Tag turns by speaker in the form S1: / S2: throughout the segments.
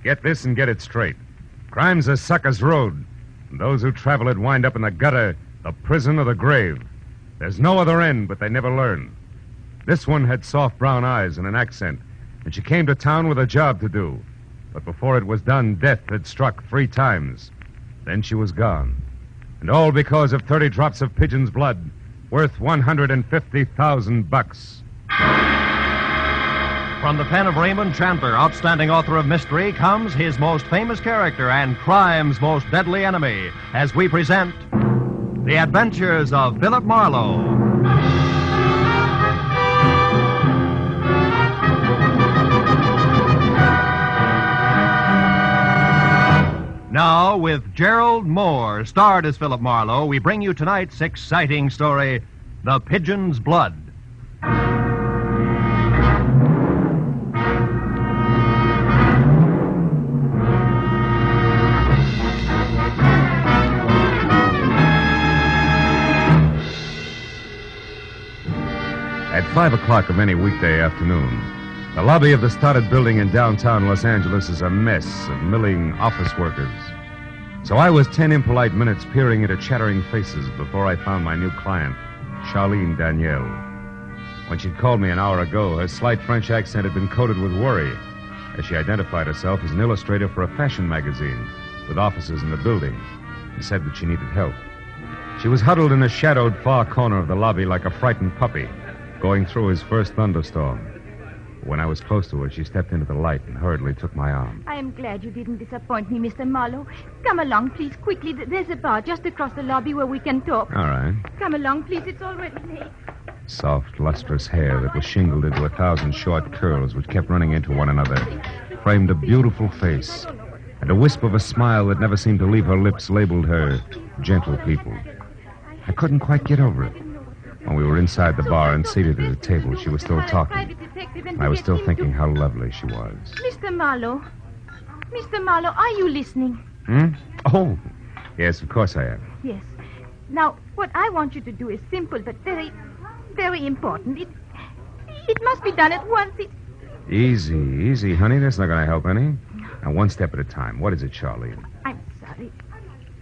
S1: Get this and get it straight. Crime's a sucker's road. And those who travel it wind up in the gutter, the prison, or the grave. There's no other end, but they never learn. This one had soft brown eyes and an accent, and she came to town with a job to do. But before it was done, death had struck 3 times. Then she was gone. And all because of 30 drops of Pigeon's blood, worth $150,000.
S2: From the pen of Raymond Chandler, outstanding author of mystery, comes his most famous character and crime's most deadly enemy, as we present The Adventures of Philip Marlowe. Now, with Gerald Moore, starred as Philip Marlowe, we bring you tonight's exciting story, The Pigeon's Blood.
S1: At 5 o'clock of any weekday afternoon, the lobby of the started building in downtown Los Angeles is a mess of milling office workers. So I was 10 impolite minutes peering into chattering faces before I found my new client, Charlene Danielle. When she'd called me an hour ago, her slight French accent had been coated with worry, as she identified herself as an illustrator for a fashion magazine with offices in the building, and said that she needed help. She was huddled in a shadowed far corner of the lobby like a frightened puppy, going through his first thunderstorm. When I was close to her, she stepped into the light and hurriedly took my arm.
S3: I am glad you didn't disappoint me, Mr. Marlowe. Come along, please, quickly. There's a bar just across the lobby where we can talk.
S1: All right.
S3: Come along, please. It's already late.
S1: Soft, lustrous hair that was shingled into 1,000 short curls which kept running into one another framed a beautiful face, and a wisp of a smile that never seemed to leave her lips labeled her gentle people. I couldn't quite get over it. When we were inside the bar and seated at a table, she was still talking. I was still thinking how lovely she was.
S3: Mr. Marlowe, are you listening?
S1: Oh, yes, of course I am.
S3: Yes. Now, what I want you to do is simple but very, very important. It must be done at once.
S1: Easy, honey. That's not going to help any. Now, one step at a time. What is it, Charlene?
S3: I'm sorry.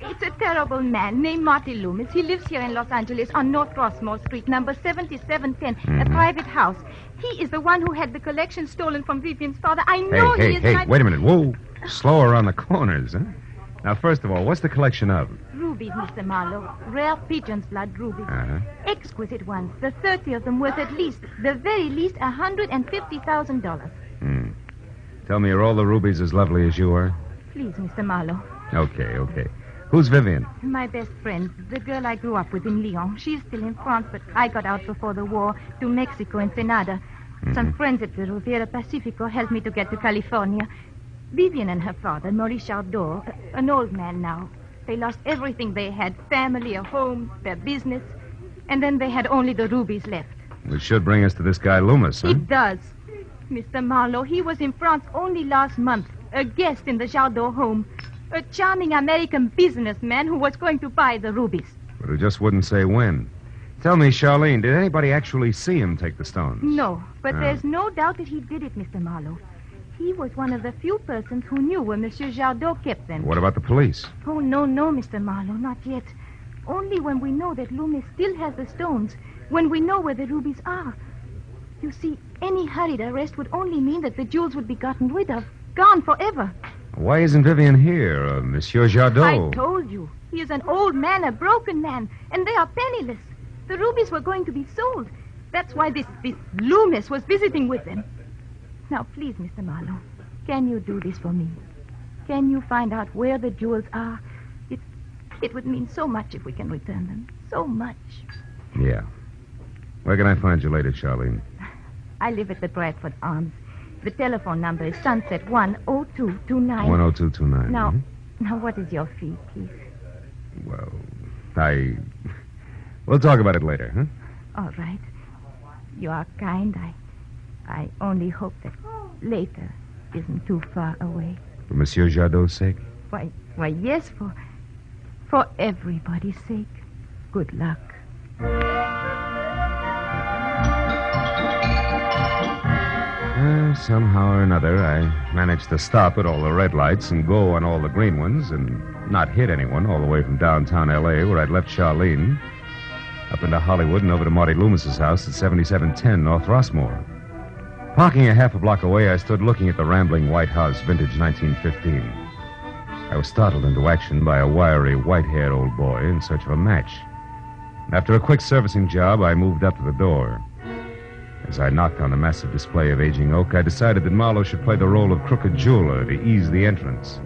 S3: It's a terrible man named Marty Loomis. He lives here in Los Angeles on North Rossmore Street, number 7710, a private house. He is the one who had the collection stolen from Vivian's father. I know he is...
S1: Hey, wait a minute. Whoa. Slow around the corners, huh? Now, first of all, what's the collection of?
S3: Rubies, Mr. Marlowe. Rare pigeon's blood rubies. Exquisite ones. The 30 of them worth at least, the very least, $150,000.
S1: Tell me, are all the rubies as lovely as you are?
S3: Please, Mr. Marlowe.
S1: Okay. Who's Vivian?
S3: My best friend, the girl I grew up with in Lyon. She's still in France, but I got out before the war to Mexico and Senada. Some friends at the Riviera Pacifico helped me to get to California. Vivian and her father, Maurice Jardot, an old man now. They lost everything they had, family, a home, their business, and then they had only the rubies left.
S1: Which should bring us to this guy Loomis, huh?
S3: It does. Mr. Marlowe, he was in France only last month, a guest in the Jardot home. A charming American businessman who was going to buy the rubies.
S1: But who just wouldn't say when. Tell me, Charlene, did anybody actually see him take the stones?
S3: No, but there's no doubt that he did it, Mr. Marlowe. He was one of the few persons who knew where Monsieur Jardot kept them.
S1: What about the police?
S3: Oh, no, Mr. Marlowe, not yet. Only when we know that Loomis still has the stones, when we know where the rubies are. You see, any hurried arrest would only mean that the jewels would be gotten rid of, gone forever.
S1: Why isn't Vivian here, Monsieur Jardot?
S3: I told you. He is an old man, a broken man, and they are penniless. The rubies were going to be sold. That's why this Loomis was visiting with them. Now, please, Mr. Marlowe, can you do this for me? Can you find out where the jewels are? It would mean so much if we can return them. So much.
S1: Yeah. Where can I find you later, Charlene?
S3: I live at the Bradford Arms. The telephone number is Sunset 10229.
S1: 10229.
S3: Now, what is your fee, please?
S1: Well, we'll talk about it later, huh?
S3: All right. You are kind. I only hope that later isn't too far away.
S1: For Monsieur Jardot's sake?
S3: Why, yes, for everybody's sake. Good luck.
S1: Somehow or another, I managed to stop at all the red lights and go on all the green ones and not hit anyone all the way from downtown L.A., where I'd left Charlene, up into Hollywood and over to Marty Loomis's house at 7710 North Rossmore. Parking a half a block away, I stood looking at the rambling white house, vintage 1915. I was startled into action by a wiry, white-haired old boy in search of a match. After a quick servicing job, I moved up to the door. As I knocked on the massive display of aging oak, I decided that Marlowe should play the role of crooked jeweler to ease the entrance.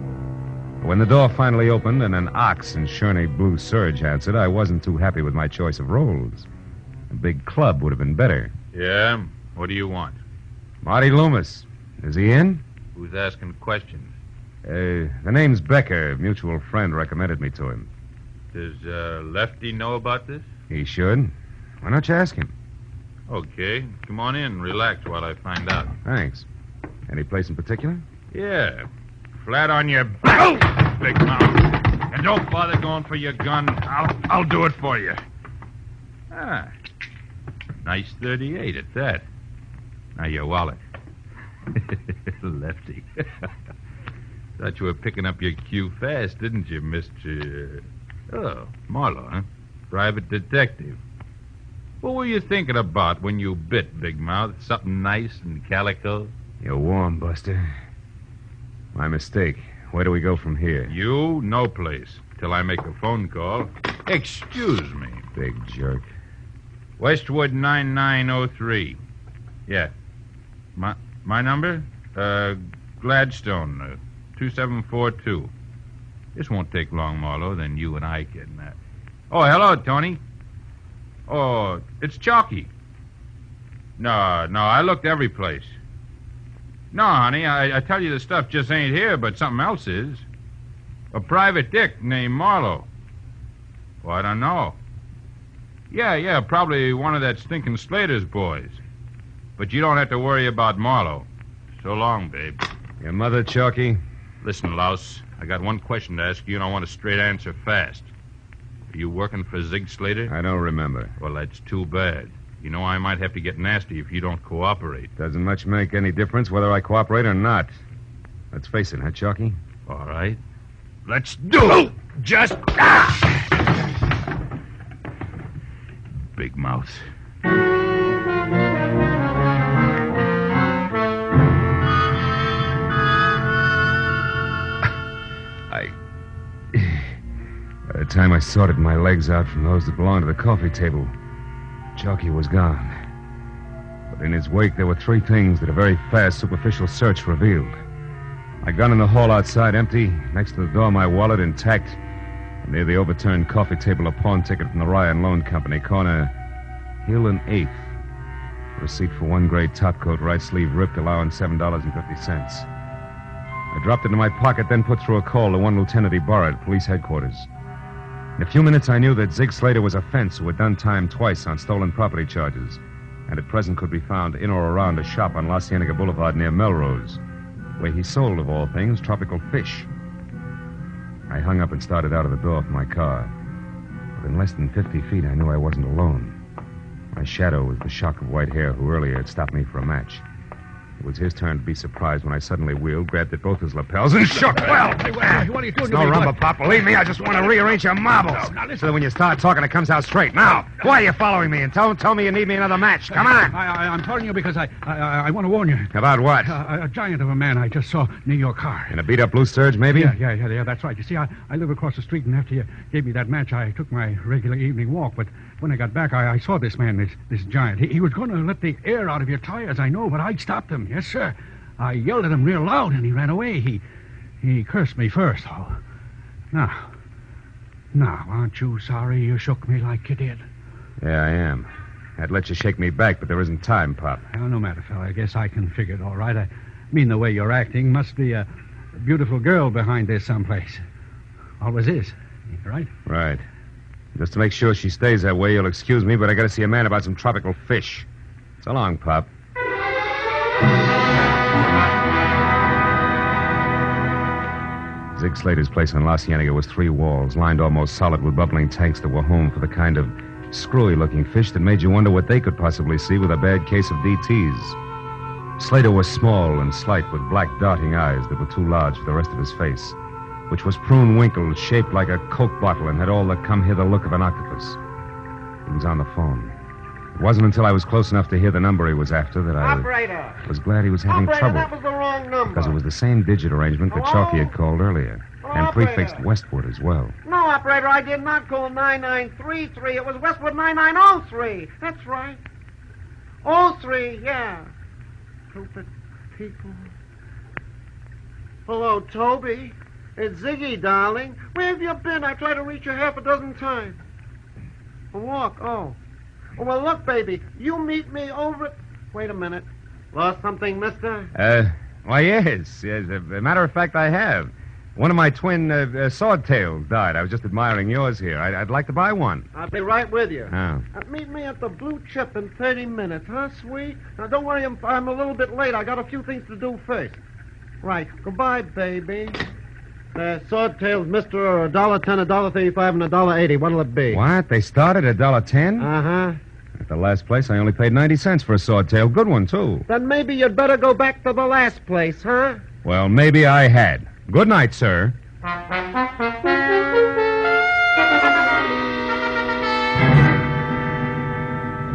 S1: When the door finally opened and an ox in Sherney blue serge answered, I wasn't too happy with my choice of roles. A big club would have been better.
S4: Yeah? What do you want?
S1: Marty Loomis. Is he in?
S4: Who's asking questions?
S1: The name's Becker. Mutual friend recommended me to him.
S4: Does Lefty know about this?
S1: He should. Why don't you ask him?
S4: Okay. Come on in. Relax while I find out.
S1: Thanks. Any place in particular?
S4: Yeah. Flat on your back, big mouth. And don't bother going for your gun. I'll do it for you. Ah. Nice 38 at that. Now your wallet. Lefty. Thought you were picking up your cue fast, didn't you, Mr... Oh, Marlowe, huh? Private detective. What were you thinking about when you bit, Big Mouth? Something nice and calico?
S1: You're warm, Buster. My mistake. Where do we go from here?
S4: You, no place. Till I make a phone call. Excuse me.
S1: Big jerk.
S4: Westwood 9903. Yeah. My number? Gladstone, 2742. This won't take long, Marlowe, then you and I can... Oh, hello, Tony. Oh, it's Chalky. No, I looked every place. No, honey, I tell you the stuff just ain't here, but something else is. A private dick named Marlowe. Well, I don't know. Yeah, probably one of that stinking Slater's boys. But you don't have to worry about Marlowe. So long, babe.
S1: Your mother, Chalky?
S4: Listen, Louse, I got one question to ask you, and I want a straight answer fast. Are you working for Zig Slater?
S1: I don't remember.
S4: Well, that's too bad. You know, I might have to get nasty if you don't cooperate.
S1: Doesn't much make any difference whether I cooperate or not. Let's face it, huh, Chalky?
S4: All right. Let's do it! Just... Big mouth.
S1: By the time I sorted my legs out from those that belonged to the coffee table, Chalky was gone. But in his wake, there were three things that a very fast, superficial search revealed. My gun in the hall outside, empty. Next to the door, my wallet intact. And near the overturned coffee table, a pawn ticket from the Ryan Loan Company, corner Hill and 8th. Receipt for one gray topcoat, right sleeve ripped, allowing $7.50. I dropped it in my pocket, then put through a call to one Lieutenant Ibarra at police headquarters. In a few minutes, I knew that Zig Slater was a fence who had done time twice on stolen property charges, and at present could be found in or around a shop on La Cienega Boulevard near Melrose, where he sold, of all things, tropical fish. I hung up and started out of the door of my car. But in less than 50 feet, I knew I wasn't alone. My shadow was the shock of white hair who earlier had stopped me for a match. It was his turn to be surprised when I suddenly wheeled, grabbed at both his lapels, and shook. Well,
S5: Hey, what are you doing?
S1: it's no rumble, Pop. Believe me, I just want to rearrange your marbles.
S5: Now, listen.
S1: So that when you start talking, it comes out straight. Now, why are you following me? And tell me you need me another match. Come on.
S5: I'm telling you because I want to warn you.
S1: About what?
S5: A giant of a man I just saw near your car.
S1: In a beat-up blue Surge, maybe?
S5: Yeah, that's right. You see, I live across the street, and after you gave me that match, I took my regular evening walk. But when I got back, I saw this man, this giant. He was going to let the air out of your tires, I know, but I stopped him. Yes, sir. I yelled at him real loud, and he ran away. He cursed me first, though. Now, aren't you sorry you shook me like you did?
S1: Yeah, I am. I'd let you shake me back, but there isn't time, Pop.
S5: Well, no matter, fella. I guess I can figure it all right. I mean, the way you're acting must be a beautiful girl behind this someplace. Always is, right?
S1: Right. Just to make sure she stays that way, you'll excuse me, but I gotta see a man about some tropical fish. So long, Pop. Zig Slater's place on La Cienega was 3 walls, lined almost solid with bubbling tanks that were home for the kind of screwy-looking fish that made you wonder what they could possibly see with a bad case of DTs. Slater was small and slight, with black darting eyes that were too large for the rest of his face, which was prune-winkled, shaped like a Coke bottle, and had all the come-hither look of an octopus. He was on the phone. It wasn't until I was close enough to hear the number he was after that I
S6: Operator!
S1: was glad he was having
S6: Operator,
S1: trouble.
S6: that was the wrong number.
S1: Because it was the same digit arrangement that
S6: Hello?
S1: Chalky had called earlier, and
S6: Operator.
S1: prefixed westward as well.
S6: No, operator, I did not call 9933. It was Westwood 9903. That's right. 03, yeah. Stupid people. Hello, Toby. It's Ziggy, darling. Where have you been? I tried to reach you half a dozen times. A walk, oh. Oh, well, look, baby. You meet me over at... Wait a minute. Lost something, mister?
S1: Why, yes. As a matter of fact, I have. One of my twin swordtails died. I was just admiring yours here. I'd like to buy one.
S6: I'll be right with you.
S1: Oh.
S6: Meet me at the Blue Chip in 30 minutes, huh, sweet? Now, don't worry, I'm a little bit late. I got a few things to do first. Right. Goodbye, baby. Swordtails, mister, are $1.10, $1.35, and $1.80. What'll it be?
S1: What? They started at $1.10?
S6: Uh-huh.
S1: At the last place, I only paid 90 cents for a swordtail. Good one, too.
S6: Then maybe you'd better go back to the last place, huh?
S1: Well, maybe I had. Good night, sir. I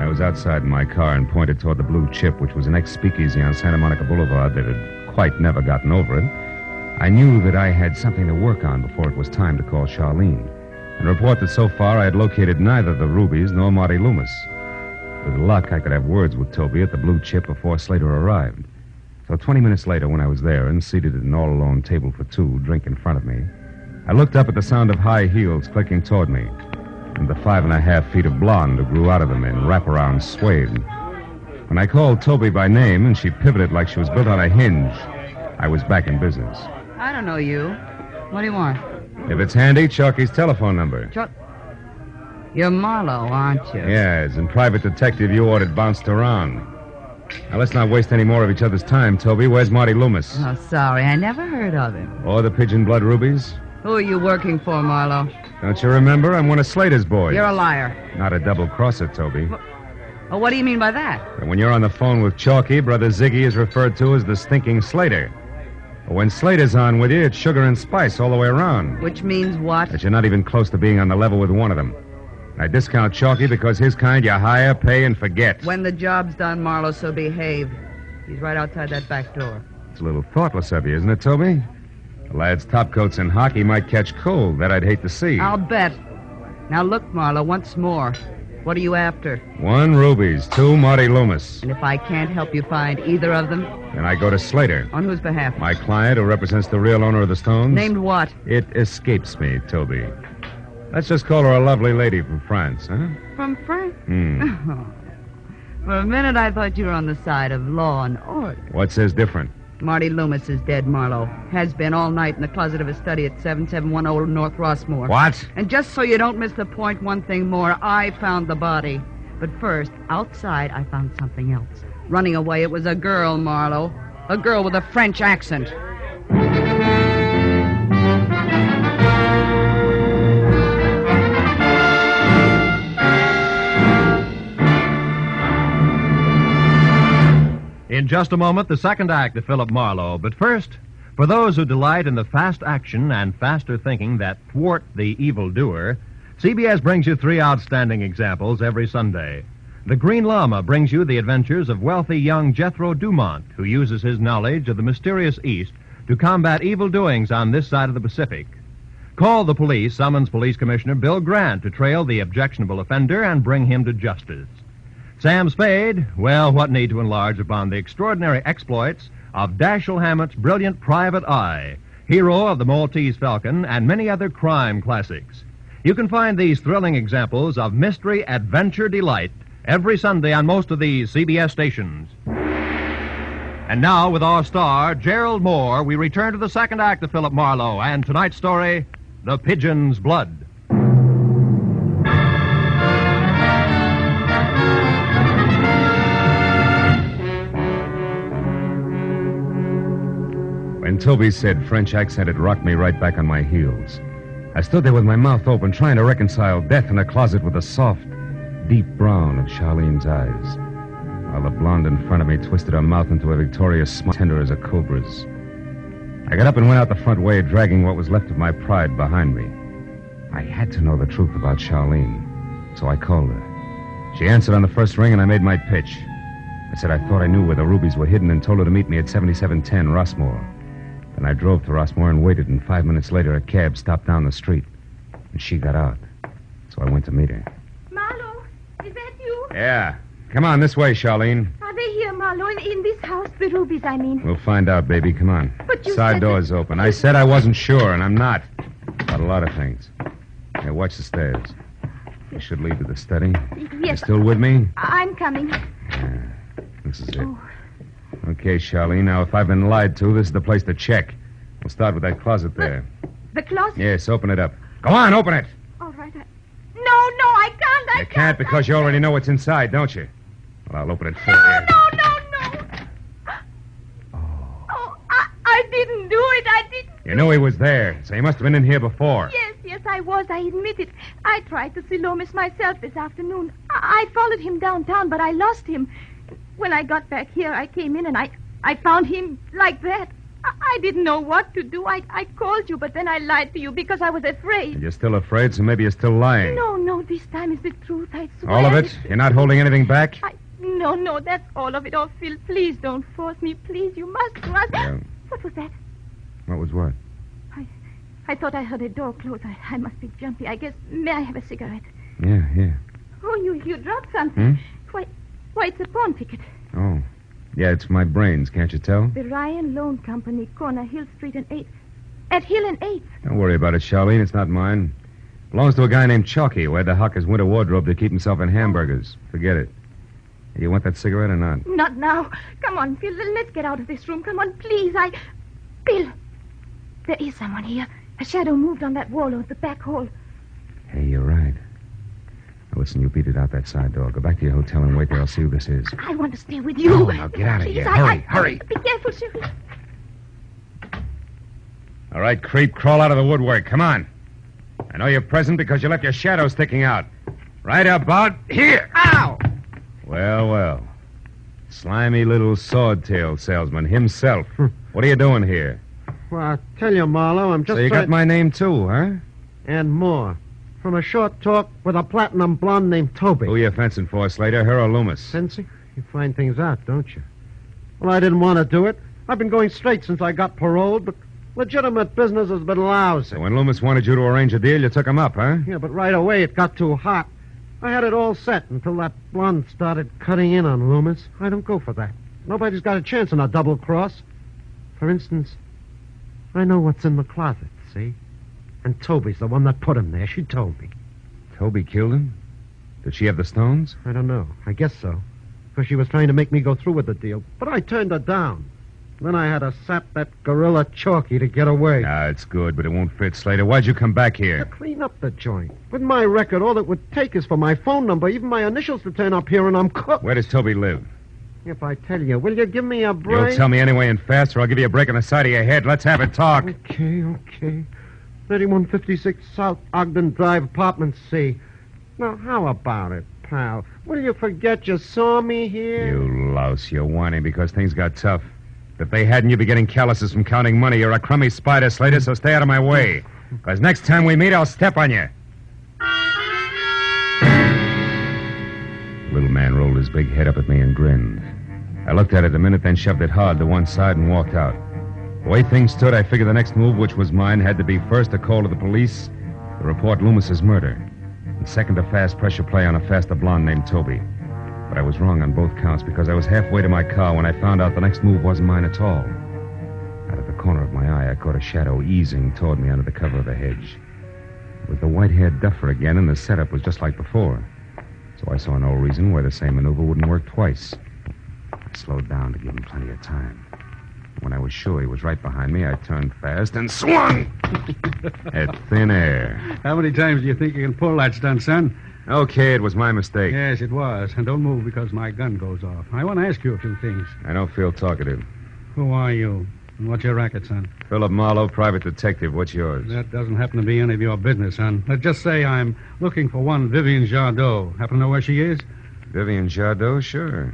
S1: was outside in my car and pointed toward the Blue Chip, which was an ex-speakeasy on Santa Monica Boulevard that had quite never gotten over it. I knew that I had something to work on before it was time to call Charlene and report that so far I had located neither the Rubies nor Marty Loomis. With luck, I could have words with Toby at the Blue Chip before Slater arrived. So 20 minutes later, when I was there and seated at an all-alone table for two, drink in front of me, I looked up at the sound of high heels clicking toward me and the 5.5 feet of blonde who grew out of them in wraparound suede. When I called Toby by name and she pivoted like she was built on a hinge, I was back in business.
S7: I don't know you. What do you want?
S1: If it's handy, Chalky's telephone number.
S7: You're Marlowe, aren't you?
S1: Yes, and private detective you ordered bounced around. Now, let's not waste any more of each other's time, Toby. Where's Marty Loomis?
S7: Oh, sorry. I never heard of him.
S1: Or the Pigeon Blood Rubies?
S7: Who are you working for, Marlowe?
S1: Don't you remember? I'm one of Slater's boys.
S7: You're a liar.
S1: Not a double-crosser, Toby.
S7: Oh, what do you mean by that?
S1: And when you're on the phone with Chalky, Brother Ziggy is referred to as the stinking Slater. But when Slater's on with you, it's sugar and spice all the way around.
S7: Which means what?
S1: That you're not even close to being on the level with one of them. I discount Chalky because his kind you hire, pay, and forget.
S7: When the job's done, Marlowe, so behave. He's right outside that back door.
S1: It's a little thoughtless of you, isn't it, Toby? The lad's topcoats in hockey might catch cold. That I'd hate to see.
S7: I'll bet. Now look, Marlowe, once more. What are you after?
S1: 1 Rubies, 2 Marty Loomis.
S7: And if I can't help you find either of them?
S1: Then I go to Slater.
S7: On whose behalf?
S1: My client who represents the real owner of the stones.
S7: Named what?
S1: It escapes me, Toby. Let's just call her a lovely lady from France, huh?
S7: From France?
S1: Hmm.
S7: For a minute, I thought you were on the side of law and order.
S1: What says different?
S7: Marty Loomis is dead, Marlowe. Has been all night in the closet of his study at 7710 North Rossmore.
S1: What?
S7: And just so you don't miss the point, one thing more, I found the body. But first, outside, I found something else. Running away, it was a girl, Marlowe. A girl with a French accent.
S2: In just a moment, the second act of Philip Marlowe. But first, for those who delight in the fast action and faster thinking that thwart the evildoer, CBS brings you 3 outstanding examples every Sunday. The Green Llama brings you the adventures of wealthy young Jethro Dumont, who uses his knowledge of the mysterious East to combat evil doings on this side of the Pacific. Call the Police summons Police Commissioner Bill Grant to trail the objectionable offender and bring him to justice. Sam Spade, well, what need to enlarge upon the extraordinary exploits of Dashiell Hammett's brilliant Private Eye, hero of the Maltese Falcon, and many other crime classics. You can find these thrilling examples of mystery adventure delight every Sunday on most of these CBS stations. And now, with our star, Gerald Moore, we return to the second act of Philip Marlowe and tonight's story, The Pigeon's Blood.
S1: When Toby said French accent, it rocked me right back on my heels. I stood there with my mouth open, trying to reconcile death in a closet with the soft, deep brown of Charlene's eyes. while the blonde in front of me twisted her mouth into a victorious smile tender as a cobra's. I got up and went out the front way, dragging what was left of my pride behind me. I had to know the truth about Charlene, so I called her. She answered on the first ring, and I made my pitch. I said I thought I knew where the rubies were hidden and told her to meet me at 7710 Rossmore. Then I drove to Rossmore and waited, and 5 minutes later a cab stopped down the street, and she got out. So I went to meet her.
S3: Marlowe, is that you?
S1: Yeah. Come on, this way, Charlene.
S3: Are they here, Marlowe? In this house? The rubies, I mean.
S1: We'll find out, baby. Come on.
S3: But you
S1: Side
S3: said
S1: door's open. I said I wasn't sure, and I'm not. About a lot of things. Here, watch the stairs. They should lead to the study. You
S3: Yes,
S1: still with me?
S3: I'm coming.
S1: Yeah, this is it.
S3: Oh.
S1: Okay, Charlene. Now, if I've been lied to, this is the place to check. We'll start with that closet there.
S3: The closet?
S1: Yes, open it up. Go on, open it.
S3: All right. No, I can't.
S1: You can't because you already know what's inside, don't you? Well, I'll open it for you.
S3: No. Oh, I didn't do it. I didn't.
S1: You knew he was there, so he must have been in here before.
S3: Yes, I was. I admit it. I tried to see Loomis myself this afternoon. I followed him downtown, but I lost him. When I got back here, I came in and I found him like that. I didn't know what to do. I called you, but then I lied to you because I was afraid.
S1: And you're still afraid, so maybe you're still lying.
S3: No, this time is the truth. I swear.
S1: All of it? You're not holding anything back?
S3: No, that's all of it. Oh, Phil, please don't force me. Please, you must.
S1: Yeah.
S3: What was that?
S1: What was what?
S3: I thought I heard a door close. I must be jumpy. I guess. May I have a cigarette?
S1: Yeah.
S3: Oh, you dropped something. Why, it's a pawn ticket.
S1: Oh. Yeah, it's my brains, can't you tell?
S3: The Ryan Loan Company, corner Hill Street and 8th. At Hill and 8th.
S1: Don't worry about it, Charlene. It's not mine. Belongs to a guy named Chalky who had to hock his winter wardrobe to keep himself in hamburgers. Forget it. You want that cigarette or not?
S3: Not now. Come on, Phil. Let's get out of this room. Come on, please. Phil, there is someone here. A shadow moved on that wall of the back hall.
S1: Hey, you're right. Now, listen, you beat it out that side door. Go back to your hotel and wait there. I'll see who this is.
S3: I want to stay with you.
S1: Oh, now get out of here. Hurry.
S3: Be careful, Shirley.
S1: All right, creep, crawl out of the woodwork. Come on. I know you're present because you left your shadow sticking out. Right about here.
S6: Ow!
S1: Well. Slimy little sword-tail salesman himself. What are you doing here?
S6: Well, I tell you, Marlowe, I'm just
S1: So you got my name, too, huh?
S6: And more. From a short talk with a platinum blonde named Toby.
S1: Who you fencing for, Slater, her or Loomis?
S6: Fancy? You find things out, don't you? Well, I didn't want to do it. I've been going straight since I got paroled, but legitimate business has been lousy.
S1: So when Loomis wanted you to arrange a deal, you took him up, huh?
S6: Yeah, but right away it got too hot. I had it all set until that blonde started cutting in on Loomis. I don't go for that. Nobody's got a chance in a double cross. For instance, I know what's in the closet, see? And Toby's the one that put him there. She told me.
S1: Toby killed him? Did she have the stones?
S6: I don't know. I guess so. Because she was trying to make me go through with the deal. But I turned her down. Then I had to sap that gorilla Chalky to get away.
S1: Nah, it's good, but it won't fit, Slater. Why'd you come back
S6: To
S1: here?
S6: clean up the joint. With my record, all it would take is for my phone number, even my initials to turn up here, and I'm cooked.
S1: Where does Toby live?
S6: If I tell you, will you give me a break?
S1: You'll tell me anyway and fast, or I'll give you a break on the side of your head. Let's have it talk.
S6: Okay. 3156 South Ogden Drive, Apartment C. Now, how about it, pal? Will you forget you saw me here?
S1: You louse. You're whining because things got tough. If they hadn't, you'd be getting calluses from counting money. You're a crummy spider, Slater, so stay out of my way. Because next time we meet, I'll step on you. The little man rolled his big head up at me and grinned. I looked at it a minute, then shoved it hard to one side and walked out. The way things stood, I figured the next move, which was mine, had to be first a call to the police to report Loomis's murder, and second a fast pressure play on a faster blonde named Toby. But I was wrong on both counts because I was halfway to my car when I found out the next move wasn't mine at all. Out of the corner of my eye, I caught a shadow easing toward me under the cover of the hedge. It was the white-haired duffer again, and the setup was just like before. So I saw no reason why the same maneuver wouldn't work twice. I slowed down to give him plenty of time. When I was sure he was right behind me, I turned fast and swung at thin air.
S5: How many times do you think you can pull that stunt, son?
S1: Okay, it was my mistake.
S5: Yes, it was. And don't move because my gun goes off. I want to ask you a few things.
S1: I don't feel talkative.
S5: Who are you? And what's your racket, son?
S1: Philip Marlowe, private detective. What's yours?
S5: That doesn't happen to be any of your business, son. Let's just say I'm looking for one Vivian Jardot. Happen to know where she is?
S1: Vivian Jardot? Sure.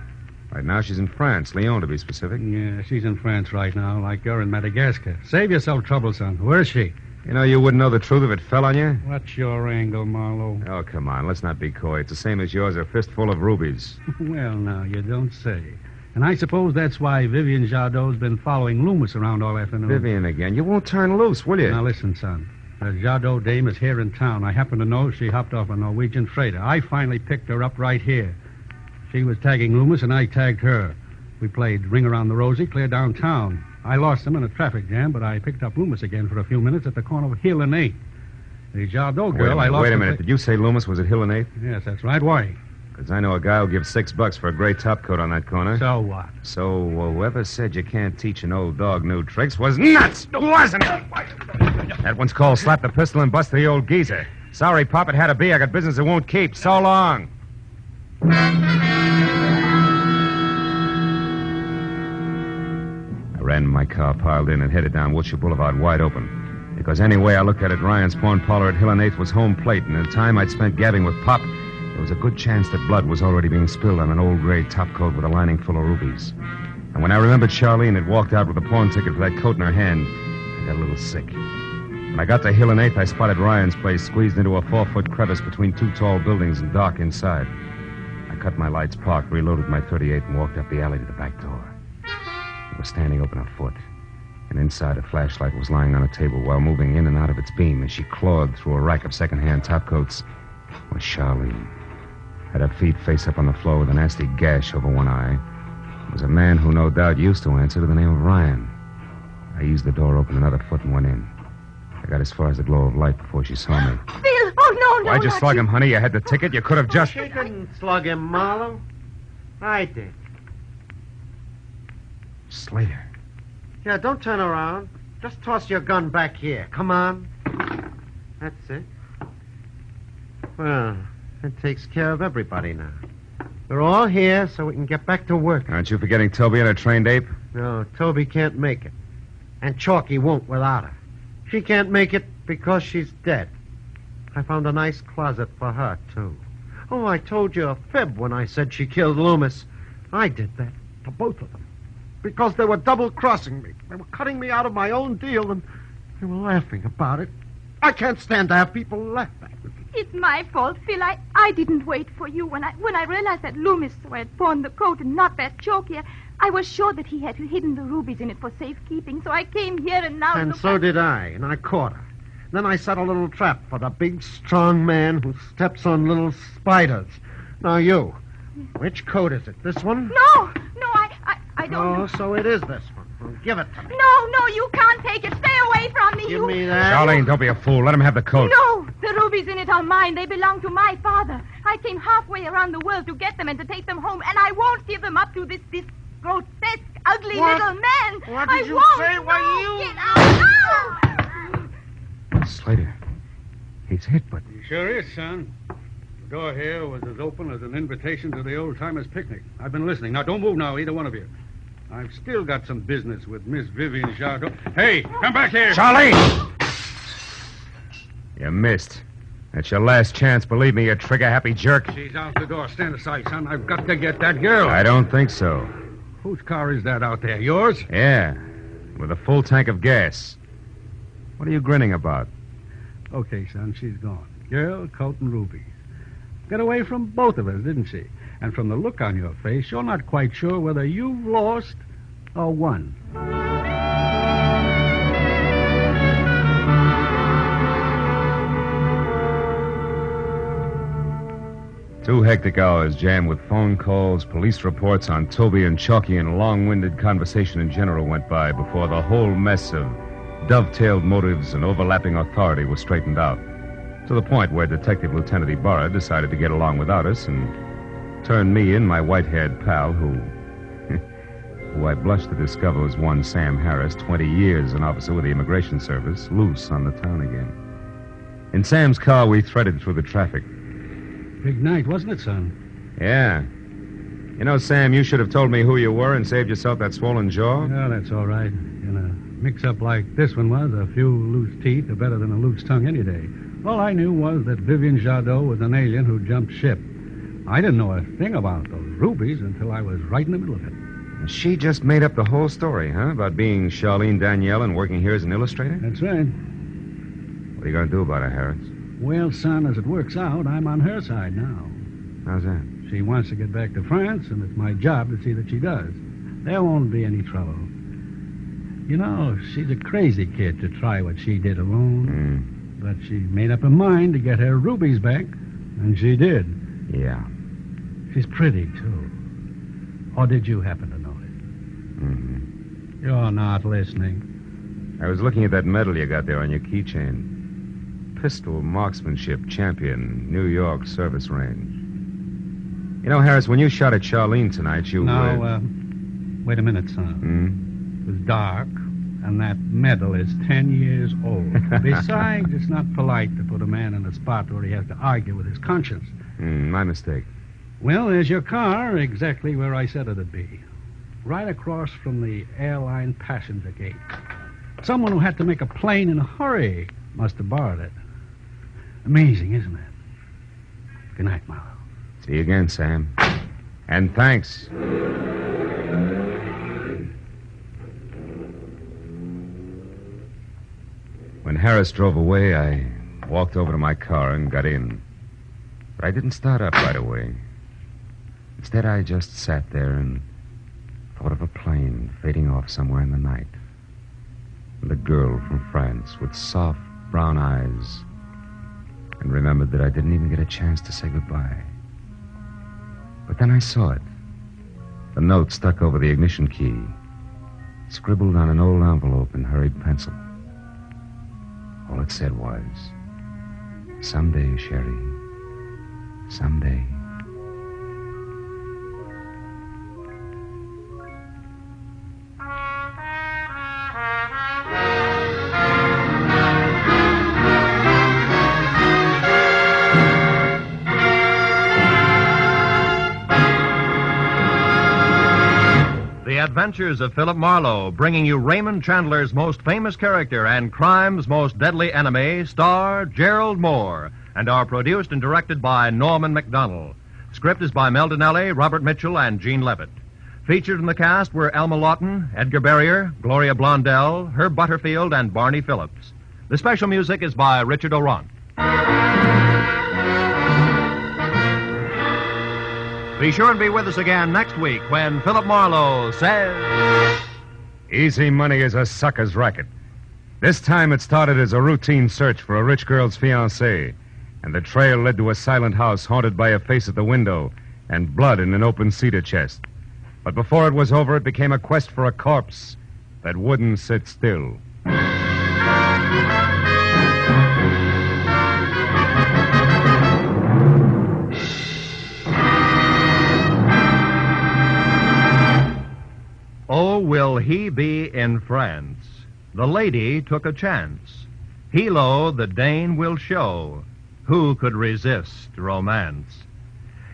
S1: Right now she's in France, Lyon to be specific.
S5: Yeah, she's in France right now, like you're in Madagascar. Save yourself trouble, son. Where is she?
S1: You know, you wouldn't know the truth if it fell on you.
S5: What's your angle, Marlowe?
S1: Oh, come on, let's not be coy. It's the same as yours, a fistful of rubies.
S5: Well, now, you don't say. And I suppose that's why Vivian Jadot's been following Loomis around all afternoon.
S1: Vivian again. You won't turn loose, will you?
S5: Now, listen, son. The Jadot dame is here in town. I happen to know she hopped off a Norwegian freighter. I finally picked her up right here. She was tagging Loomis, and I tagged her. We played Ring Around the Rosie clear downtown. I lost him in a traffic jam, but I picked up Loomis again for a few minutes at the corner of Hill and 8th. The Jadot girl I lost...
S1: Wait a minute. Did you say Loomis was at Hill and 8th?
S5: Yes, that's right. Why?
S1: Because I know a guy who'll give $6 for a gray top coat on that corner.
S5: So what?
S1: So whoever said you can't teach an old dog new tricks was nuts, wasn't it? That one's called Slap the Pistol and Bust the Old Geezer. Sorry, Pop, it had to be. I got business that won't keep. So long. I ran my car, piled in, and headed down Wilshire Boulevard wide open. Because any way I looked at it, Ryan's pawn parlor at Hill and 8th was home plate, and the time I'd spent gabbing with Pop, there was a good chance that blood was already being spilled on an old gray topcoat with a lining full of rubies. And when I remembered Charlene had walked out with a pawn ticket for that coat in her hand, I got a little sick. When I got to Hill and 8th, I spotted Ryan's place squeezed into a 4-foot crevice between two tall buildings and dark inside. I cut my lights, parked, reloaded my .38, and walked up the alley to the back door. It was standing open a foot, and inside a flashlight was lying on a table while moving in and out of its beam as she clawed through a rack of second-hand topcoats was Charlene. Had her feet face up on the floor with a nasty gash over one eye. It was a man who no doubt used to answer to the name of Ryan. I eased the door open another foot and went in. I got as far as the glow of light before she saw me.
S3: Phil! Oh, no.
S1: Why'd you slug him, honey? You had the ticket. You could have just...
S6: She didn't slug him, Marlowe. I did.
S1: Slater.
S6: Yeah, don't turn around. Just toss your gun back here. Come on. That's it. Well, that takes care of everybody now. We're all here so we can get back to work.
S1: Aren't you forgetting Toby and her trained ape?
S6: No, Toby can't make it. And Chalky won't without her. She can't make it because she's dead. I found a nice closet for her, too. Oh, I told you a fib when I said she killed Loomis. I did that to both of them. Because they were double-crossing me. They were cutting me out of my own deal, and they were laughing about it. I can't stand to have people laugh at me.
S3: It's my fault, Phil. I didn't wait for you. When I realized that Loomis had pawned the coat and not that Chalky, I was sure that he had hidden the rubies in it for safekeeping, so I came here and now...
S6: And so did I, and I caught her. Then I set a little trap for the big, strong man who steps on little spiders. Now, you, which coat is it? This one?
S3: No, I don't know.
S6: Oh, so it is this one. Well, give it to me.
S3: No, you can't take it. Stay away from me.
S6: Give me that.
S1: Charlene, don't be a fool. Let him have the coat.
S3: No, the rubies in it are mine. They belong to my father. I came halfway around the world to get them and to take them home, and I won't give them up to this grotesque, ugly little man.
S6: What did you
S3: won't.
S6: say? Why,
S3: No,
S6: you...
S3: Get out. No!
S1: Slater. He's hit, but...
S5: He sure is, son. The door here was as open as an invitation to the old-timers' picnic. I've been listening. Now, don't move now, either one of you. I've still got some business with Miss Vivian Jadot. Hey, come back here.
S1: Charlene! You missed. That's your last chance. Believe me, you trigger-happy jerk.
S5: She's out the door. Stand aside, son. I've got to get that girl.
S1: I don't think so.
S5: Whose car is that out there? Yours?
S1: Yeah, with a full tank of gas. What are you grinning about?
S5: Okay, son, she's gone. Girl, coat, and rubies. Got away from both of us, didn't she? And from the look on your face, you're not quite sure whether you've lost or won.
S1: Two hectic hours jammed with phone calls, police reports on Toby and Chalky, and long-winded conversation in general went by before the whole mess of dovetailed motives and overlapping authority was straightened out, to the point where Detective Lieutenant Ibarra decided to get along without us and turned me in, my white-haired pal, who I blushed to discover was one Sam Harris, 20 years an officer with the Immigration Service, loose on the town again. In Sam's car, we threaded through the traffic.
S5: Big night, wasn't it, son?
S1: Yeah. You know, Sam, you should have told me who you were and saved yourself that swollen jaw.
S5: Yeah, that's all right. In a mix-up like this one was, a few loose teeth are better than a loose tongue any day. All I knew was that Vivian Jadot was an alien who jumped ship. I didn't know a thing about those rubies until I was right in the middle of it.
S1: And she just made up the whole story, huh? About being Charlene Danielle and working here as an illustrator?
S5: That's right.
S1: What are you going to do about her, Harris?
S5: Well, son, as it works out, I'm on her side now.
S1: How's that?
S5: She wants to get back to France, and it's my job to see that she does. There won't be any trouble. You know, she's a crazy kid to try what she did alone. But she made up her mind to get her rubies back, and she did.
S1: Yeah.
S5: She's pretty, too. Or did you happen to notice?
S1: Mm-hmm.
S5: You're not listening.
S1: I was looking at that medal you got there on your keychain. Pistol Marksmanship Champion, New York Service Range. You know, Harris, when you shot at Charlene tonight, you...
S5: Now, wait a minute, son. It was dark, and that medal is 10 years old. Besides, it's not polite to put a man in a spot where he has to argue with his conscience.
S1: My mistake.
S5: Well, there's your car, exactly where I said it'd be. Right across from the airline passenger gate. Someone who had to make a plane in a hurry must have borrowed it. Amazing, isn't it? Good night, Marlowe.
S1: See you again, Sam. And thanks. When Harris drove away, I walked over to my car and got in. But I didn't start up right away. Instead, I just sat there and thought of a plane fading off somewhere in the night. And a girl from France with soft brown eyes. And remembered that I didn't even get a chance to say goodbye. But then I saw it. The note stuck over the ignition key, scribbled on an old envelope in hurried pencil. All it said was, "Someday, Sherry, someday."
S2: The Adventures of Philip Marlowe, bringing you Raymond Chandler's most famous character and crime's most deadly enemy, star Gerald Moore, and are produced and directed by Norman MacDonald. Script is by Mel Donnelly, Robert Mitchell, and Gene Levitt. Featured in the cast were Elma Lawton, Edgar Barrier, Gloria Blondell, Herb Butterfield, and Barney Phillips. The special music is by Richard Orant. Be sure and be with us again next week when Philip Marlowe says...
S1: Easy money is a sucker's racket. This time it started as a routine search for a rich girl's fiancé, and the trail led to a silent house haunted by a face at the window and blood in an open cedar chest. But before it was over, it became a quest for a corpse that wouldn't sit still.
S2: Oh, will he be in France? The lady took a chance. Hilo the Dane will show. Who could resist romance?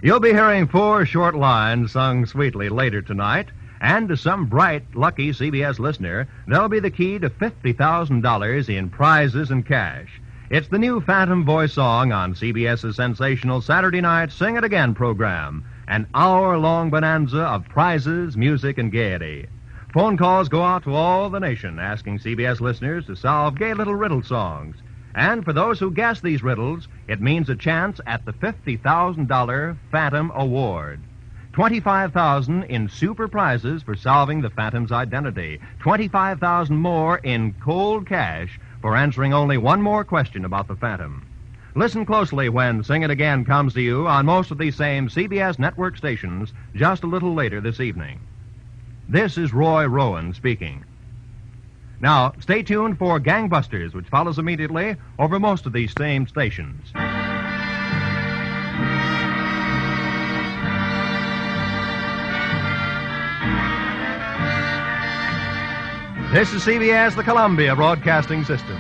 S2: You'll be hearing 4 short lines sung sweetly later tonight, and to some bright, lucky CBS listener, they'll be the key to $50,000 in prizes and cash. It's the new Phantom voice song on CBS's sensational Saturday night Sing It Again program. An hour-long bonanza of prizes, music, and gaiety. Phone calls go out to all the nation asking CBS listeners to solve gay little riddle songs. And for those who guess these riddles, it means a chance at the $50,000 Phantom Award. $25,000 in super prizes for solving the Phantom's identity. $25,000 more in cold cash for answering only one more question about the Phantom. Listen closely when Sing It Again comes to you on most of these same CBS network stations just a little later this evening. This is Roy Rowan speaking. Now, stay tuned for Gangbusters, which follows immediately over most of these same stations. This is CBS, the Columbia Broadcasting System.